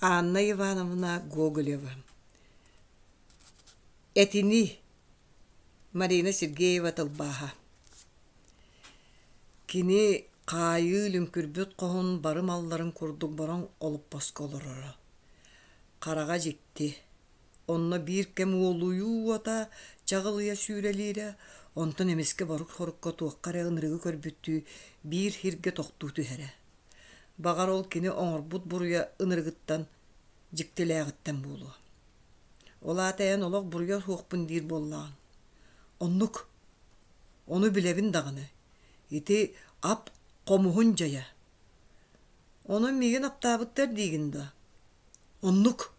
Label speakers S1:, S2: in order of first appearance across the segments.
S1: Анна Ивановна Гоголева. Этини Марина Сергеева Талбаха. Кини кайы үлүмкүрбүт коһун бары малларын курдук баран олуп басколорора. Карага жекти. Онно бир кем уолуйу ата чагылыя сүүрелире, онтон эмеске барык хорукка туаккара ынырыгы көрбүттүү бир хирге токтууту хэре. Багар ол кини оңорбут буруя ыныргыттан жиктелээгыттан болу. Олаатайан олох буруя хуокпун дир боллаан. Оннук, ону билебин дагыны. Ити ап комуһун жая. Onu миген аптаабыттар дигинда. Оннук,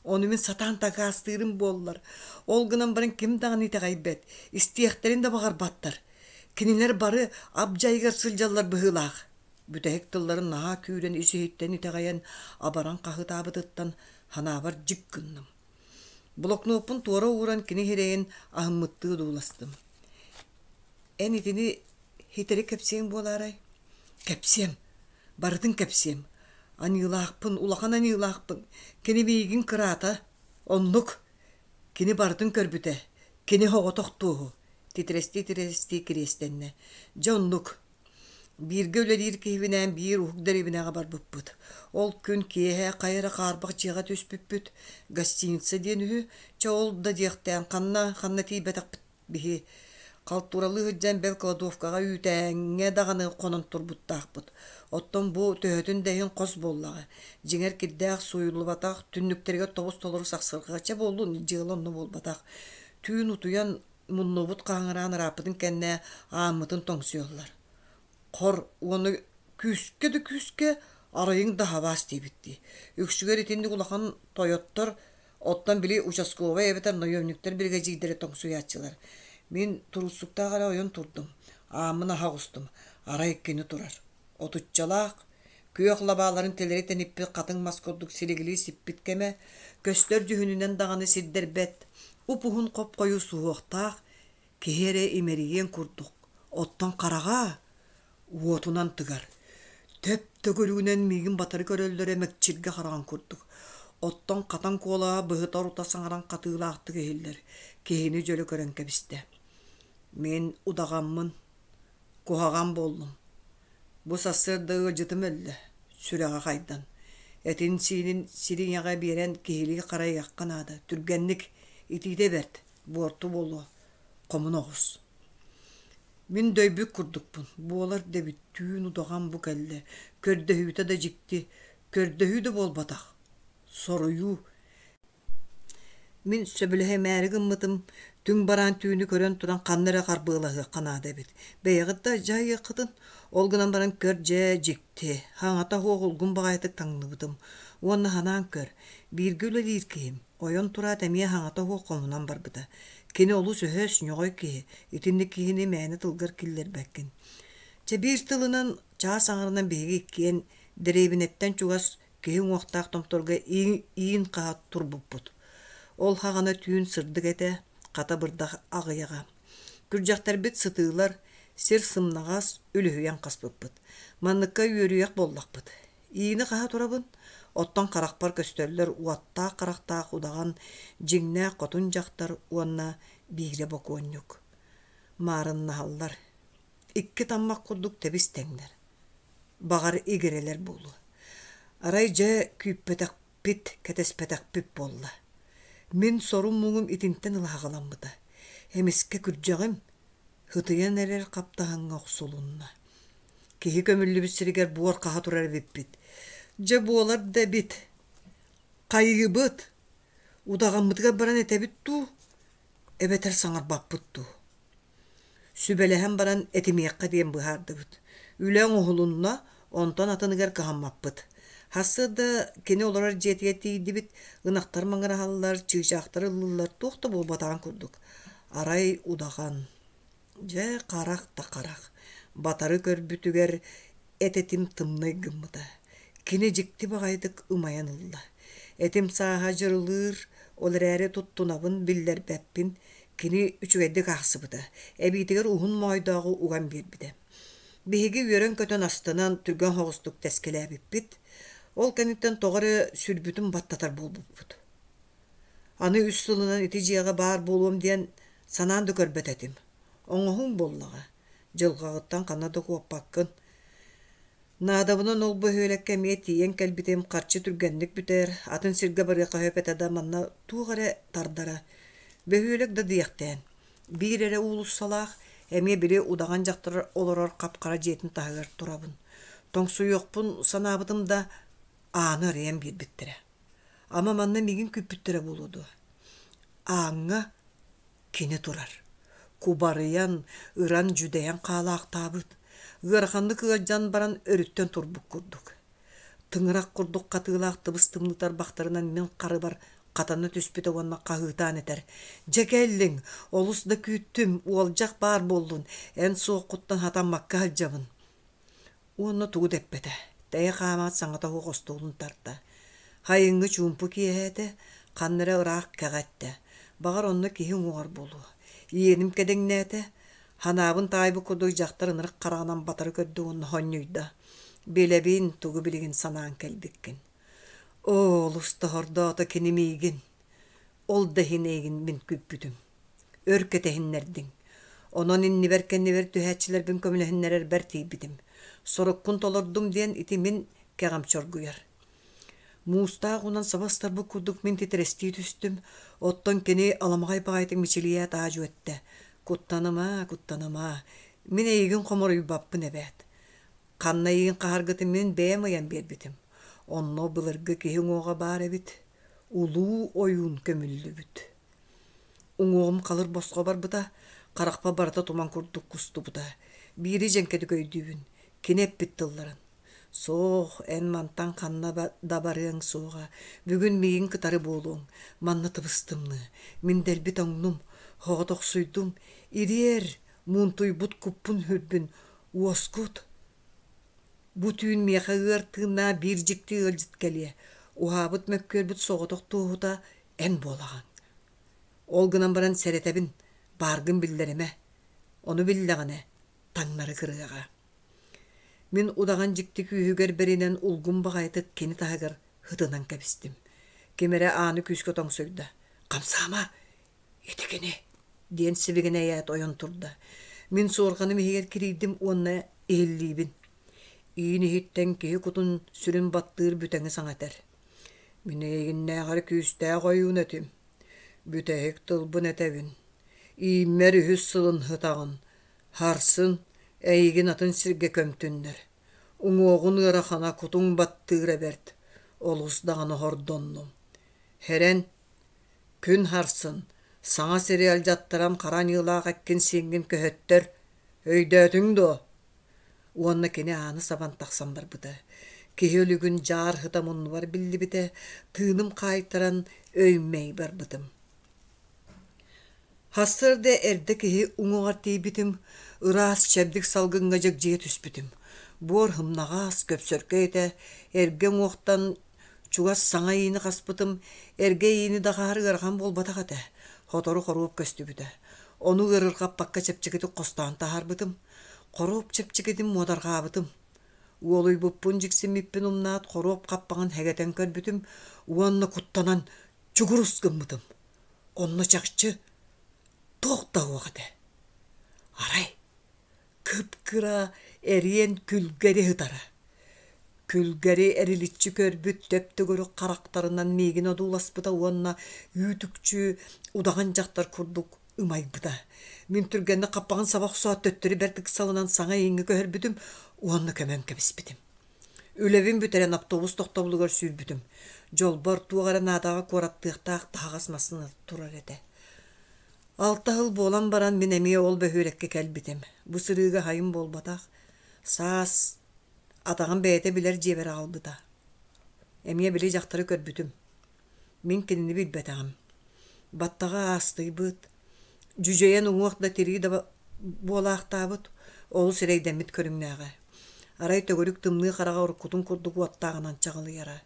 S1: onu мен сатан тагастырым боллар. Ол гынан барын ким дагын ите гайбет. Истияктерин да багар баттар. Кинилер бары абжайгар сылжаллар быһылаах. Бүтәһек тылларын наһа күүрен үсүһиттен ите гаян абаран кахытаабытыттан ханабар жиккынным. Блокнопун туора ууран кини хирэйин ахыммыттыы дууластым. Эн итини хитери кепсең боларай. Кепсем, бардын кепсем. Анылаақпын, улахан анылаақпын. Кини бейгин кырата, оннук. Кини бардын көрбүтэ. Кини хоға тоқтуğu. Titresti kirестенне. Жоннук. Бирге өлелер кебинен бир ухугдар ебинеға бар бүппүт. Ол күн кеһе кайра карбак жыга төспүппүт. Гостиница денү чол да дияқтан ханна тийбетак бихи. Калтуралы хыджан бел кладовкага үтәңе даганы конон турбуттаакпыт. Оттон бу төһөтүн дэйин кос боллага. Жиңер киддәк суйулубатак түннүктерге тобус толору саксыргача болду жыылонну болбатак. Түүн утуян муннубут каңыран рапытын кенне аамытын тоңсуяллар. Кор оны күскө арайың да хавас дебитти. Үксүгер итинди улахан Тойоттор оттан били участковый эбетер наемниктер бирге жигдере тоңсуячылар. Мен туруссуктагара ойон турдум. Аамына хагустум. Арай кени турар. Отуччалаак, күйөк лабааларын телеритен иппи катын маскордук силигили сиппиткеме, көстөр жүһүнүнен даганы сиддербет, упуһун коп-кою суоктаак, кеһере имериен курдук. Оттон карага, уотунан тыгар. Төп төгөлүнен мигин батары көрөллөр эмекчирге караган курдук. Оттон катан кола быһытар утасаңаран катыылаакты кеһиллер. Кehini жөлө көрөн кебисте. Мен удагаммын, кухаган болдум. Бу сассырдыгы жытым өллө, сүрәгә кайдан. Этин сириньяга берен кehili карай якканада, түргенник итиде берт, борту болу, комун огус. Мен дөйбүк курдукпун, буолар дебиттүүн удаган бу келле, көрдөһүүтэ да жикти, көрдөһүү да болбатак. Соруйуу. Мен сөбілігі мәрі гыммытым, түң баран түйіні көрен туран қаннары қарбығылығы қанады бет. Бәйіғітті жайы қытын, олғынан баран көр жә жекті. Хаңата хоғылғын бағайтық таңны бұдым. Оны ханан көр, біргілі лиркейім. Ойон тұра тәмия хаңата хоқ қомынан бар бұда. Кені олу сөйөс нөғой кей, етінді кейіні мәні тылғыр келдер бәккен. Чәбір тылынан чаа саңырынан бейгі кен дәрейбінеттен чуғас кейін уақтақ томторға иін қағат тұр бұппұд. Ол хағана түйін сырдык әті, қата бұрдақ ағыяға. Күржақтар бет сытыылар, сер сымнағас өліхуян қаспыппыд. Манныққа үйеріяқ боллақпыд. Иіні қаға тұрабын, оттан қарақпар көстерлер уаттақ қарақтақ удаған жеңнә қотын жақтар уанна бейре бокуанюк. Марын нағаллар. Икки таммақ құрдық тәбіс тәңдер. Бағар игерелер болу. Арай жа күйіппетақ пит, кәтеспетақ пип болла. Мен сорум мугум итинтен ылағаламбыда. Хемеске күрджағым, хытыян әрер қаптағанға ұқсулунна. Кехи көмілі бүсірігер буар қаға тұрар беппет. Жа буалар да бет. Қайығы бұд. Удағамбыдыға баран әтәбітту, әбетер саңар баппытту. Сүбәләһән баран әтемеяққа дейін бұхарды бұд. Үләң оғылунна, онтан атыныгар қағамаппыд. Хасыда кені олар жетиети дебит ынақтар маңырағалар, чыжақтар ылылар тоқты бол батаған күрдік. Арай удаған. Жа қарақ та қарақ. Батары көрбүтігер әтетім тымнай гымыда. Кені жекті бағайдық ұмаян ылла. Әтім саға жырылыр, олар әрі тұттунабын білдер бәппін, кені үчігәдік ақсыбыда. Әбейтігер ұғын майдағы уған бербіді. Беге үйерен көтен астынан түрген хоғыстық тәскелі әбіппіт, Ол кенеттен тоғыры сүрбүтін баттатар болбуппут. Аны үс сылынан ити жиаға бар болуым диен сананды көрбет этим. Оңоһун боллаға. Жылғағыттан қанады қуаппаққын. Надабынан ол бөхөлекке мие тиен кәлбитем қарчы түргенлік бүтер, атын сирге барга қахөпет адаманна туғары тардара. Бөхөлек да дияқтен. Bir ere улус салақ, әме бире удаған жақтырыр олорор қапқара жетін тағыр турабын. Тоңсу йоқпун санабытым да аны рейм bir биттіре. Ама манна мигин күппіттіре болуду. Аңа кені турар. Кубарыян, ыран жүдеян қалақ табыт. Гырханды кыгажан баран өрүттен турбук курдук. Тыңырақ курдук катыылаах тыбыстымнытар бактарынан мен кары бар катаны түспүтө онна кагытан этер. Жекеллиң, олус да күйттүм, уолжак бар болдун, эн соокуттан хатаммакка алжабын. Уонна тугу деппете. Тәйе қамат саңата хоқостуылын тарта. Хайыңғы чумпу киехеті, қанныра ырақ кәғәтті. Бағар онны кейін оғар болу. Иенім кәдеңнәті, ханабын тайбы күрді жақтар ынырық қарағынан батары көрді онны хоннүйді. Белебейін тугу білігін санаан кәлбіккін. Ол ұсты хордаты кенемейгін. Ол да хинейгін мен күппүтім. Өркетехіннердің. Онон инни беркеннебер түхәтчілер бін көміліхіннерер бәр тейбідім. Сороккун толордум диен ити мен кәғам чоргуяр. Муустаа гунан сабастар бу курдук мен титрести түстүм. Оттон кени аламгай багайтың мичилия таажу этте. Куттаныма. Мен эйгин комор үйбаппын эбет. Канна эйгин кахаргытым мен бээмаян бербитим. Онно былыргы киһиң оға бар эбит. Улуу ойун көмүллү бүт. Уңоғым қалыр босқа бар бұта, қарақпа барата туман курдук кусту бұта. Бири женкеди көйдүүбүн. Кинеп биттылларын. Соох, эн мантан қанна да барыяң соға. Бүгін мейін кытары болуң. Манны тыбыстымны. Мен дербит оңнум. Хоға тоқсуйдум. Ириер, мунтуй бут куппун хүрбін. Уоскут. Бутүйін меха ыртына бир жикти ылжыт келе. Уабыт мөккөр бұт соға тоқтуғыта эн болаған. Олгынан баран сәретебін. Баргын білдереме. Оны білдеғаны. Таңнары кырыға. Мен удаған жикти күйігер беринен улгун бағайтык кені тағығыр хытынан кәбістім. Кемере аны күскі тоңсойда. Қамсама, етікені, ден сібігіне ят ойын тұрда. Мен сорғаным егер кірейдім онына еллейбін. Иіні хиттен кейі күтін сүрін баттыр бүтәңі саңатар. Мен егінне ағар күсті қойуын өтім. Бүтәйік тұлбын әтәбін. Иіммер үхіс сылын хытағын. Харсын, әйген атын сірге көмтүндер. Уңоғын ырахана кутуң баттыра берд. Олғысдағаны хордоннум. Херен, күн харсын, саңа сериал жаттарам қаран йылақ әккен сенген көхөттер. Өйдәтің до. Уанна кене аны сабан тақсан бар бұда. Кехелігін жар хытамын бар білді біте, тыным қайтаран өймей бар бұдым. Хастырды әрді кеге уңуғар тейбітім, ырас чәбдік салғынға жақ жие түспітім. Бор хымнағас көпсөркі еті, әрген оқтан чуғас саңа ейіні қаспытым, әрге ейіні дағары ғырған болбатақ әті, хотору қоруып көсті біті. Оны ғырырғап баққа чепчекеті қостан тағар бітім, қоруып чепчекетім модарға абытым. Уолуй бұппын жіксім миппін умнаат қоруып қаппаған хәгетен көр бітім, уанны құттанан чүгірұскын бітім. Онны чақшы тоқта оғады. Арай, кып-кыра әриен күлгәрі хытара. Күлгәрі әрілітчі көрбіт төпті көрі қарақтарынан мейгін одулас бұда уанна үйтікчі удаған жақтар күрдік ұмай бұда. Мен түргенді қаппаған сабақ суат төттірі бәрдік салынан саңа еңі көхір бітім, уанна көмем кәбіс бітім. Өлевін бүтерен автобус тоқтабылығыр сүйір бітім. Жол бар туғары надаға қораттықтақ тағасмасыны тұрар еді. 6 жыл болан баран мен әмие ол бөхөрекке кәлбітім. Бұ сырыға хайым болбатақ. Саас атаған бәйті білер жебер албыда. Әмие біле жақтары көрбітім. Мен кенini білбәтағым. Баттаға асты бұд. Жүжейен ұңуақта тергі да болақтабыд. Олы сірейден бит көріңнәға. Арай төгірік тымны қараға ұрқутын күрдігі аттағынан чағылы яра.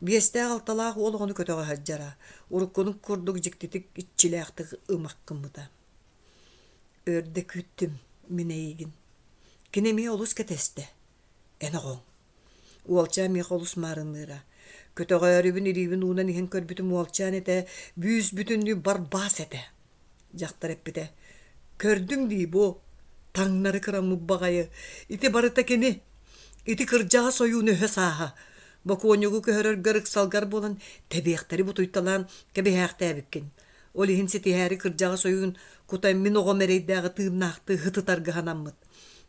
S1: Биесте алталақ ол оны көтөға хаджара. Уруккунук курдук жиктитик итчилээхтык ымаккымыда. Өрде күттім мен эйгин. Кинеми олус кетесте. Эне гоң. Уолча Михолус марыныра. Көтөгөрүбүн ирибин унан иһин көрбүтүм уолчаан эте бүүс бүтүннү барбас эте. Жактар эппите. Көрдүң дии бу. Таңнары кырамы багайы. Ити барыта кени. Ити кыржаға союуну höсааha. Бакуонюгу көһөрөр гырык салгар болан тебиэхтери бутуйталан кебиһээхтээбиккин. Ол иһин ситиһээри кыржаға союун кутай мин оҕо мерейдээҕи тыымнаахты хытытаргыһанаммыт.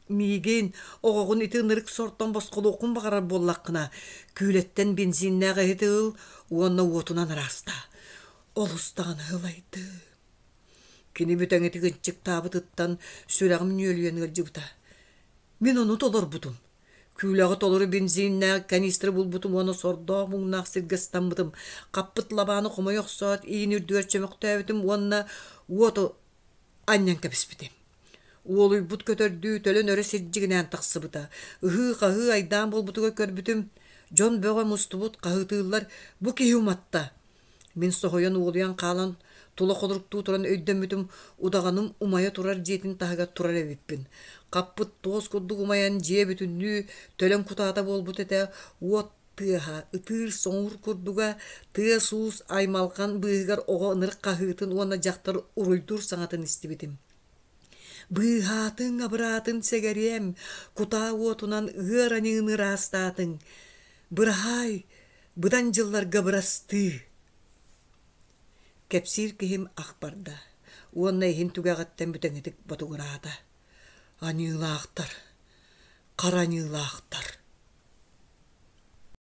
S1: Миигин оҕоҕун ити ынырык сортон босқолуокун бағарар боллаққына күүлеттен бензиннээҕи хитыл уонна уотунан раста. Олустаан хылайды. Кини бүтэң ити гынчык таабытыттан сүрәғым нөөлүен ылжыбыта. Мин ону толорбутум. Күләгы толору бензиннääг канистр булбутум оны сордоох муңнаах сиргастамбытым. Каппыт лабааны хомой оксоот иин үрдүөр чөмөктөөбүтүм уонна уоту аннян кэбиспитим. Уолуй бут көтөрдүү төлөн өрө сиржигинээн тахсыбыта. Ыһыы-хаһыы айдаан болбутуга көрбүтүм. Жон бөҕө мустубут хаһытыыллар бу киһи уматта. Мин соһойон уолуян хаалан тула холуруктуу туран өйдөмүтүм удаганым умая турар диетин таһыга турар эбиппин. Каппыт тоос курдук умаян жие бүтүннүү төлөн кутаата болбут эте уот тыаха ытыр соңур курдуга тыа суус аймалкан быыгар оҕо ынырык хаһыытын уонна жактар уруйдур саҥатын истибитим. Быыһаатың абыраатын сэгэриэм, кутаа уотунан ыарані ыныраастаатың. Быраһай, быдан жылларга бырасты. Кепсир кихим ахпарда. Уонна иһин түгэҕэттэн бүтэҥитик батугураата. Аньыылаахтар, караньыылаахтар.